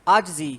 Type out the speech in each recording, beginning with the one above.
عاجزی،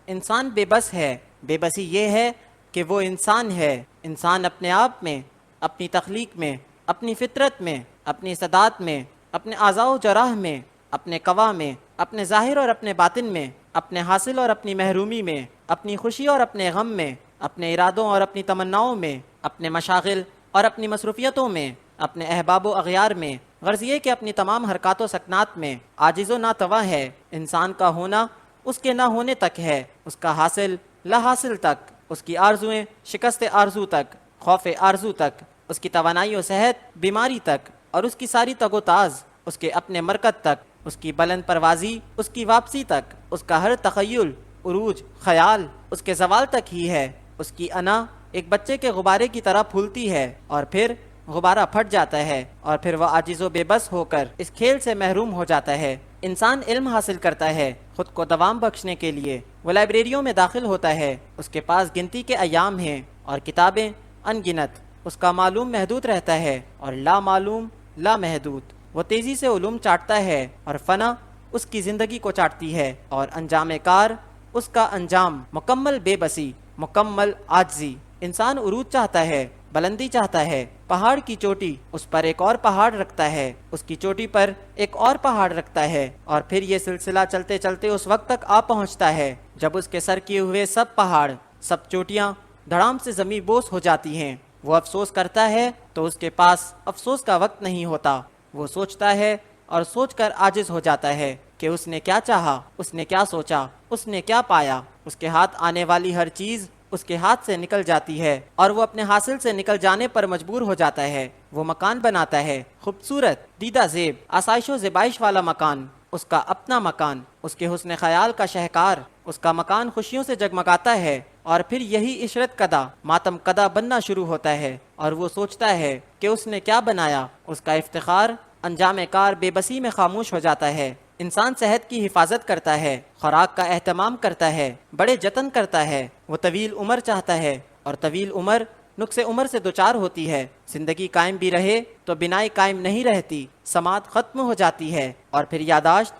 انسان بے بس ہے۔ بے بسی یہ ہے کہ وہ انسان ہے، انسان اپنے آپ میں، اپنی تخلیق میں، اپنی فطرت میں، اپنی استعداد میں، اپنے اعضاء و جراح میں، اپنے قوا میں، اپنے ظاہر اور اپنے باطن میں، اپنے حاصل اور اپنی محرومی میں، اپنی خوشی اور اپنے غم میں، اپنے ارادوں اور اپنی تمناؤں میں، اپنے مشاغل اور اپنی مصروفیتوں میں، اپنے احباب و اغیار میں، غرض یہ کہ اپنی تمام حرکات و سکنات میں عاجز و ناتواں ہے۔ انسان کا ہونا اس کے نہ ہونے تک ہے، اس کا حاصل لا حاصل تک، اس کی آرزویں شکست آرزو تک، خوف آرزو تک، اس کی توانائی و صحت بیماری تک، اور اس کی ساری تگ و تاز اس کے اپنے مرکز تک، اس کی بلند پروازی اس کی واپسی تک، اس کا ہر تخیل، عروج، خیال اس کے زوال تک ہی ہے۔ اس کی انا ایک بچے کے غبارے کی طرح پھولتی ہے اور پھر غبارہ پھٹ جاتا ہے اور پھر وہ عاجز و بے بس ہو کر اس کھیل سے محروم ہو جاتا ہے۔ انسان علم حاصل کرتا ہے خود کو دوام بخشنے کے لیے، وہ لائبریریوں میں داخل ہوتا ہے، اس کے پاس گنتی کے ایام ہیں اور کتابیں ان گنت، اس کا معلوم محدود رہتا ہے اور لا معلوم لا محدود، وہ تیزی سے علوم چاٹتا ہے اور فنا اس کی زندگی کو چاٹتی ہے، اور انجام کار اس کا انجام مکمل بے بسی، مکمل عاجزی۔ انسان عروج چاہتا ہے، بلندی چاہتا ہے، پہاڑ کی چوٹی اس پر ایک اور پہاڑ رکھتا ہے، اس کی چوٹی پر ایک اور پہاڑ رکھتا ہے، اور پھر یہ سلسلہ چلتے چلتے اس وقت تک آ پہنچتا ہے جب اس کے سر کیے ہوئے سب پہاڑ، سب چوٹیاں دھڑام سے زمین بوس ہو جاتی ہیں۔ وہ افسوس کرتا ہے تو اس کے پاس افسوس کا وقت نہیں ہوتا، وہ سوچتا ہے اور سوچ کر عاجز ہو جاتا ہے کہ اس نے کیا چاہا، اس نے کیا سوچا، اس نے کیا پایا۔ اس کے ہاتھ آنے والی ہر چیز اس کے ہاتھ سے نکل جاتی ہے اور وہ اپنے حاصل سے نکل جانے پر مجبور ہو جاتا ہے۔ وہ مکان بناتا ہے، خوبصورت، دیدہ زیب، آسائش و زیبائش والا مکان، اس کا اپنا مکان، اس کے حسن خیال کا شہکار، اس کا مکان خوشیوں سے جگمگاتا ہے، اور پھر یہی عشرت کدہ ماتم کدہ بننا شروع ہوتا ہے، اور وہ سوچتا ہے کہ اس نے کیا بنایا۔ اس کا افتخار انجام کار بے بسی میں خاموش ہو جاتا ہے۔ انسان صحت کی حفاظت کرتا ہے، خوراک کا اہتمام کرتا ہے، بڑے جتن کرتا ہے، وہ طویل عمر چاہتا ہے، اور طویل عمر نقص عمر سے دوچار ہوتی ہے۔ زندگی قائم بھی رہے تو بنائی قائم نہیں رہتی، سماعت ختم ہو جاتی ہے، اور پھر یاداشت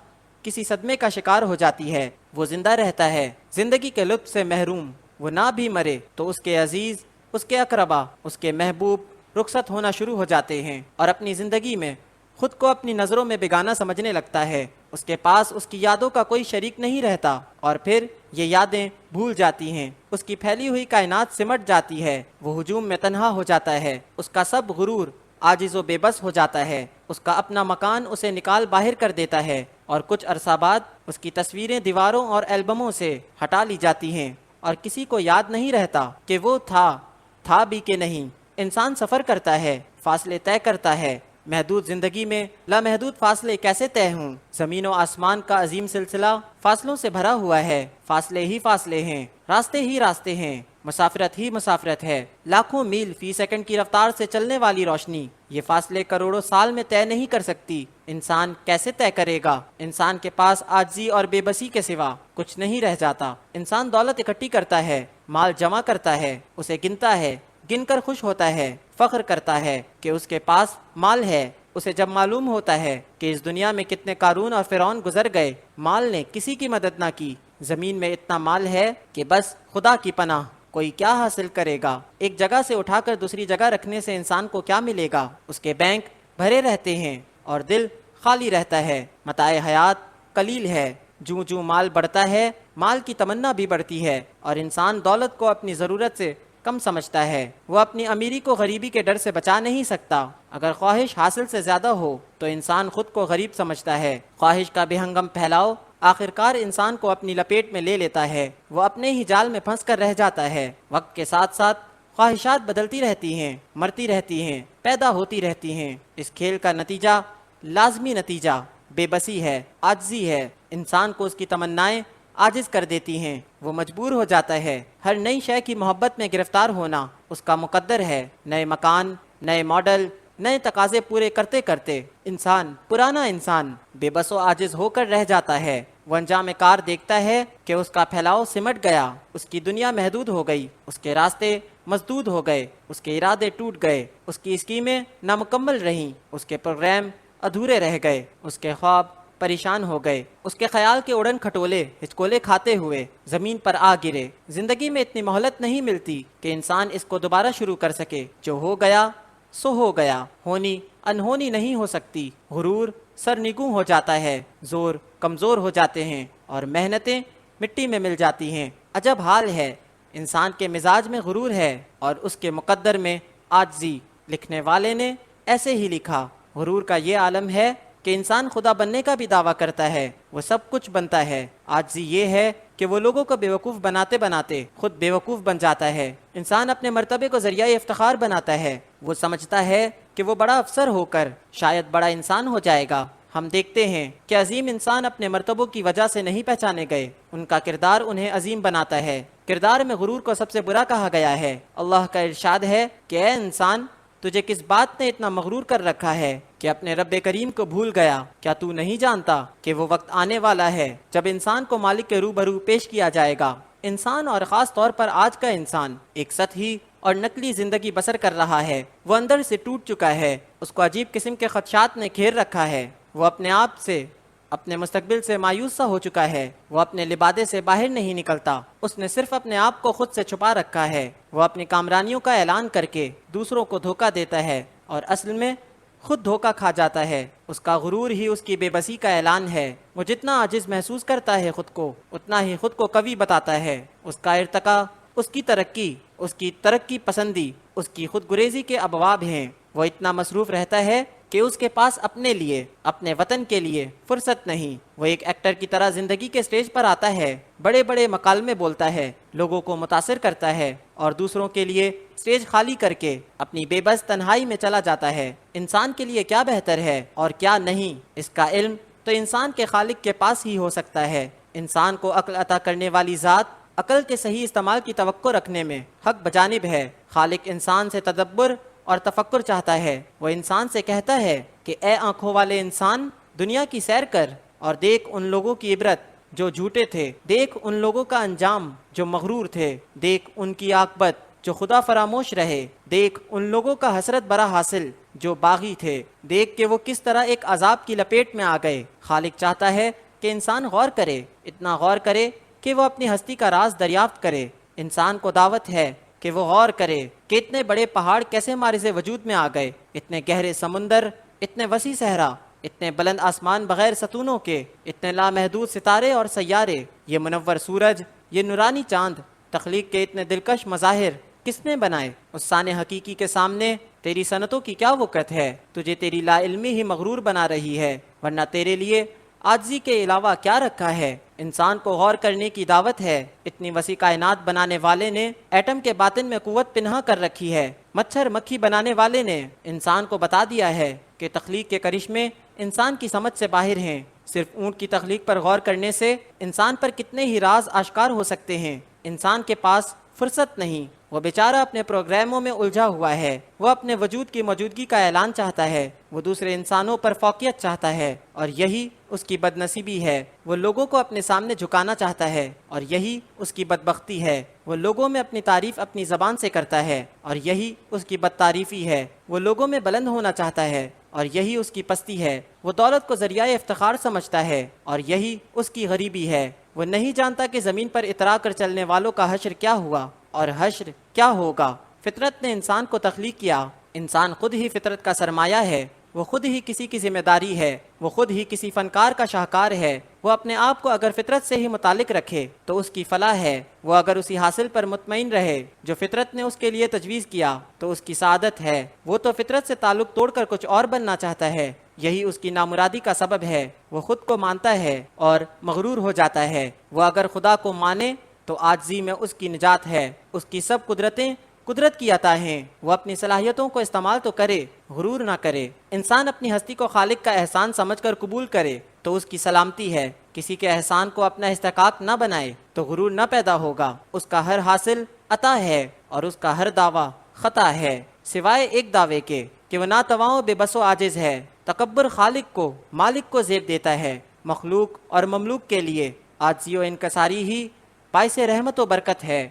کسی صدمے کا شکار ہو جاتی ہے۔ وہ زندہ رہتا ہے، زندگی کے لطف سے محروم، وہ نہ بھی مرے تو اس کے عزیز، اس کے اقربا، اس کے محبوب رخصت ہونا شروع ہو جاتے ہیں، اور اپنی زندگی میں خود کو اپنی نظروں میں بیگانہ سمجھنے لگتا ہے۔ اس کے پاس اس کی یادوں کا کوئی شریک نہیں رہتا، اور پھر یہ یادیں بھول جاتی ہیں، اس کی پھیلی ہوئی کائنات سمٹ جاتی ہے، وہ ہجوم میں تنہا ہو جاتا ہے، اس کا سب غرور عاجز و بے بس ہو جاتا ہے، اس کا اپنا مکان اسے نکال باہر کر دیتا ہے، اور کچھ عرصہ بعد اس کی تصویریں دیواروں اور البموں سے ہٹا لی جاتی ہیں، اور کسی کو یاد نہیں رہتا کہ وہ تھا بھی کہ نہیں۔ انسان سفر کرتا ہے، فاصلے طے کرتا ہے، محدود زندگی میں لامحدود فاصلے کیسے طے ہوں؟ زمین و آسمان کا عظیم سلسلہ فاصلوں سے بھرا ہوا ہے، فاصلے ہی فاصلے ہیں، راستے ہی راستے ہیں، مسافرت ہی مسافرت ہے، لاکھوں میل فی سیکنڈ کی رفتار سے چلنے والی روشنی یہ فاصلے کروڑوں سال میں طے نہیں کر سکتی۔ انسان کیسے طے کرے گا؟ انسان کے پاس عاجزی اور بے بسی کے سوا کچھ نہیں رہ جاتا۔ انسان دولت اکٹھی کرتا ہے، مال جمع کرتا ہے، اسے گنتا ہے، گن کر خوش ہوتا ہے، فخر کرتا ہے کہ اس کے پاس مال ہے۔ اسے جب معلوم ہوتا ہے کہ اس دنیا میں کتنے قارون اور فرعون گزر گئے، مال نے کسی کی مدد نہ کی، زمین میں اتنا مال ہے کہ بس خدا کی پناہ کوئی کیا حاصل کرے گا۔ ایک جگہ سے اٹھا کر دوسری جگہ رکھنے سے انسان کو کیا ملے گا؟ اس کے بینک بھرے رہتے ہیں اور دل خالی رہتا ہے۔ متاع حیات قلیل ہے، جوں جوں مال بڑھتا ہے مال کی تمنا بھی بڑھتی ہے، اور انسان دولت کو اپنی ضرورت سے کم سمجھتا ہے۔ وہ اپنی امیری کو غریبی کے ڈر سے بچا نہیں سکتا۔ اگر خواہش حاصل سے زیادہ ہو تو انسان خود کو غریب سمجھتا ہے۔ خواہش کا بے ہنگم پھیلاؤ آخرکار انسان کو اپنی لپیٹ میں لے لیتا ہے، وہ اپنے ہی جال میں پھنس کر رہ جاتا ہے۔ وقت کے ساتھ ساتھ خواہشات بدلتی رہتی ہیں، مرتی رہتی ہیں، پیدا ہوتی رہتی ہیں۔ اس کھیل کا نتیجہ، لازمی نتیجہ بے بسی ہے، عاجزی ہے۔ انسان کو اس کی تمنائیں عاجز کر دیتی ہیں، وہ مجبور ہو جاتا ہے۔ ہر نئی شے کی محبت میں گرفتار ہونا اس کا مقدر ہے۔ نئے مکان، نئے ماڈل، نئے تقاضے پورے کرتے کرتے پرانا انسان بے بس و عاجز ہو کر رہ جاتا ہے۔ وہ انجام کار دیکھتا ہے کہ اس کا پھیلاؤ سمٹ گیا، اس کی دنیا محدود ہو گئی، اس کے راستے مسدود ہو گئے، اس کے ارادے ٹوٹ گئے، اس کی اسکیمیں نامکمل رہیں، اس کے پروگرام ادھورے رہ گئے، اس کے خواب پریشان ہو گئے، اس کے خیال کے اڑن کھٹولے ہچکولے کھاتے ہوئے زمین پر آ گرے۔ زندگی میں اتنی مہلت نہیں ملتی کہ انسان اس کو دوبارہ شروع کر سکے۔ جو ہو گیا سو ہو گیا، ہونی انہونی نہیں ہو سکتی۔ غرور سرنگوں ہو جاتا ہے، زور کمزور ہو جاتے ہیں اور محنتیں مٹی میں مل جاتی ہیں۔ عجب حال ہے، انسان کے مزاج میں غرور ہے اور اس کے مقدر میں عاجزی۔ لکھنے والے نے ایسے ہی لکھا، غرور کا یہ عالم ہے کہ انسان خدا بننے کا بھی دعویٰ کرتا ہے، وہ سب کچھ بنتا ہے۔ عاجزی یہ ہے کہ وہ لوگوں کو بیوقوف بناتے بناتے خود بیوقوف بن جاتا ہے۔ انسان اپنے مرتبے کو ذریعہ افتخار بناتا ہے، وہ سمجھتا ہے کہ وہ بڑا افسر ہو کر شاید بڑا انسان ہو جائے گا۔ ہم دیکھتے ہیں کہ عظیم انسان اپنے مرتبوں کی وجہ سے نہیں پہچانے گئے، ان کا کردار انہیں عظیم بناتا ہے۔ کردار میں غرور کو سب سے برا کہا گیا ہے۔ اللہ کا ارشاد ہے کہ اے انسان، تجھے کس بات نے اتنا مغرور کر رکھا ہے کہ اپنے رب کریم کو بھول گیا؟ کیا تو نہیں جانتا کہ وہ وقت آنے والا ہے جب انسان کو مالک کے روبرو پیش کیا جائے گا؟ انسان اور خاص طور پر آج کا انسان ایک سطحی اور نقلی زندگی بسر کر رہا ہے۔ وہ اندر سے ٹوٹ چکا ہے، اس کو عجیب قسم کے خدشات نے گھیر رکھا ہے۔ وہ اپنے آپ سے، اپنے مستقبل سے مایوس سا ہو چکا ہے۔ وہ اپنے لبادے سے باہر نہیں نکلتا، اس نے صرف اپنے آپ کو خود سے چھپا رکھا ہے۔ وہ اپنی کامرانیوں کا اعلان کر کے دوسروں کو دھوکہ دیتا ہے اور اصل میں خود دھوکہ کھا جاتا ہے۔ اس کا غرور ہی اس کی بے بسی کا اعلان ہے۔ وہ جتنا عاجز محسوس کرتا ہے خود کو، اتنا ہی خود کو قوی بتاتا ہے۔ اس کا ارتقا، اس کی ترقی پسندی، اس کی خود گریزی کے ابواب ہیں۔ وہ اتنا مصروف رہتا ہے کہ اس کے پاس اپنے لیے، اپنے وطن کے لیے فرصت نہیں۔ وہ ایک ایکٹر کی طرح زندگی کے سٹیج پر آتا ہے، بڑے بڑے مکالمے بولتا ہے، لوگوں کو متاثر کرتا ہے اور دوسروں کے لیے سٹیج خالی کر کے اپنی بے بس تنہائی میں چلا جاتا ہے۔ انسان کے لیے کیا بہتر ہے اور کیا نہیں، اس کا علم تو انسان کے خالق کے پاس ہی ہو سکتا ہے۔ انسان کو عقل عطا کرنے والی ذات عقل کے صحیح استعمال کی توقع رکھنے میں حق بجانب ہے۔ خالق انسان سے تدبر اور تفکر چاہتا ہے۔ وہ انسان سے کہتا ہے کہ اے آنکھوں والے انسان، دنیا کی سیر کر اور دیکھ ان لوگوں کی عبرت جو جھوٹے تھے، دیکھ ان لوگوں کا انجام جو مغرور تھے، دیکھ ان کی عاقبت جو خدا فراموش رہے، دیکھ ان لوگوں کا حسرت برا حاصل جو باغی تھے، دیکھ کہ وہ کس طرح ایک عذاب کی لپیٹ میں آ گئے۔ خالق چاہتا ہے کہ انسان غور کرے، اتنا غور کرے کہ وہ اپنی ہستی کا راز دریافت کرے۔ انسان کو دعوت ہے کہ وہ غور کرے کہ اتنے بڑے پہاڑ کیسے معرض وجود میں آ گئے، اتنے گہرے سمندر، اتنے وسیع صحرا، اتنے بلند آسمان بغیر ستونوں کے، اتنے لامحدود ستارے اور سیارے، یہ منور سورج، یہ نورانی چاند، تخلیق کے اتنے دلکش مظاہر کس نے بنائے؟ اس ثانی حقیقی کے سامنے تیری صنعتوں کی کیا وقت ہے؟ تجھے تیری لا علمی ہی مغرور بنا رہی ہے، ورنہ تیرے لیے عاجزی کے علاوہ کیا رکھا ہے؟ انسان کو غور کرنے کی دعوت ہے۔ اتنی وسیع کائنات بنانے والے نے ایٹم کے باطن میں قوت پنہا کر رکھی ہے۔ مچھر مکھی بنانے والے نے انسان کو بتا دیا ہے کہ تخلیق کے کرشمے انسان کی سمجھ سے باہر ہیں۔ صرف اونٹ کی تخلیق پر غور کرنے سے انسان پر کتنے ہی راز آشکار ہو سکتے ہیں۔ انسان کے پاس فرصت نہیں، وہ بیچارہ اپنے پروگراموں میں الجھا ہوا ہے۔ وہ اپنے وجود کی موجودگی کا اعلان چاہتا ہے، وہ دوسرے انسانوں پر فوقیت چاہتا ہے اور یہی اس کی بد نصیبی ہے۔ وہ لوگوں کو اپنے سامنے جھکانا چاہتا ہے اور یہی اس کی بدبختی ہے۔ وہ لوگوں میں اپنی تعریف اپنی زبان سے کرتا ہے اور یہی اس کی بد تعریفی ہے۔ وہ لوگوں میں بلند ہونا چاہتا ہے اور یہی اس کی پستی ہے۔ وہ دولت کو ذریعہ افتخار سمجھتا ہے اور یہی اس کی غریبی ہے۔ وہ نہیں جانتا کہ زمین پر اترا کر چلنے والوں کا حشر کیا ہوا اور حشر کیا ہوگا۔ فطرت نے انسان کو تخلیق کیا، انسان خود ہی فطرت کا سرمایہ ہے۔ وہ خود ہی کسی کی ذمہ داری ہے، وہ خود ہی کسی فنکار کا شاہکار ہے۔ وہ اپنے آپ کو اگر فطرت سے ہی متعلق رکھے تو اس کی فلاح ہے۔ وہ اگر اسی حاصل پر مطمئن رہے جو فطرت نے اس کے لیے تجویز کیا تو اس کی سعادت ہے۔ وہ تو فطرت سے تعلق توڑ کر کچھ اور بننا چاہتا ہے، یہی اس کی نامرادی کا سبب ہے۔ وہ خود کو مانتا ہے اور مغرور ہو جاتا ہے۔ وہ اگر خدا کو مانے تو عاجزی میں اس کی نجات ہے۔ اس کی سب قدرتیں قدرت کی عطا ہیں۔ وہ اپنی صلاحیتوں کو استعمال تو کرے، غرور نہ کرے۔ انسان اپنی ہستی کو خالق کا احسان سمجھ کر قبول کرے تو اس کی سلامتی ہے۔ کسی کے احسان کو اپنا استحقاق نہ بنائے تو غرور نہ پیدا ہوگا۔ اس کا ہر حاصل عطا ہے اور اس کا ہر دعویٰ خطا ہے، سوائے ایک دعوے کے کہ وہ ناتواں و بے بس و عاجز ہے۔ تکبر خالق کو، مالک کو زیب دیتا ہے۔ مخلوق اور مملوک کے لیے عاجزی و انکساری ہی باعث رحمت و برکت ہے۔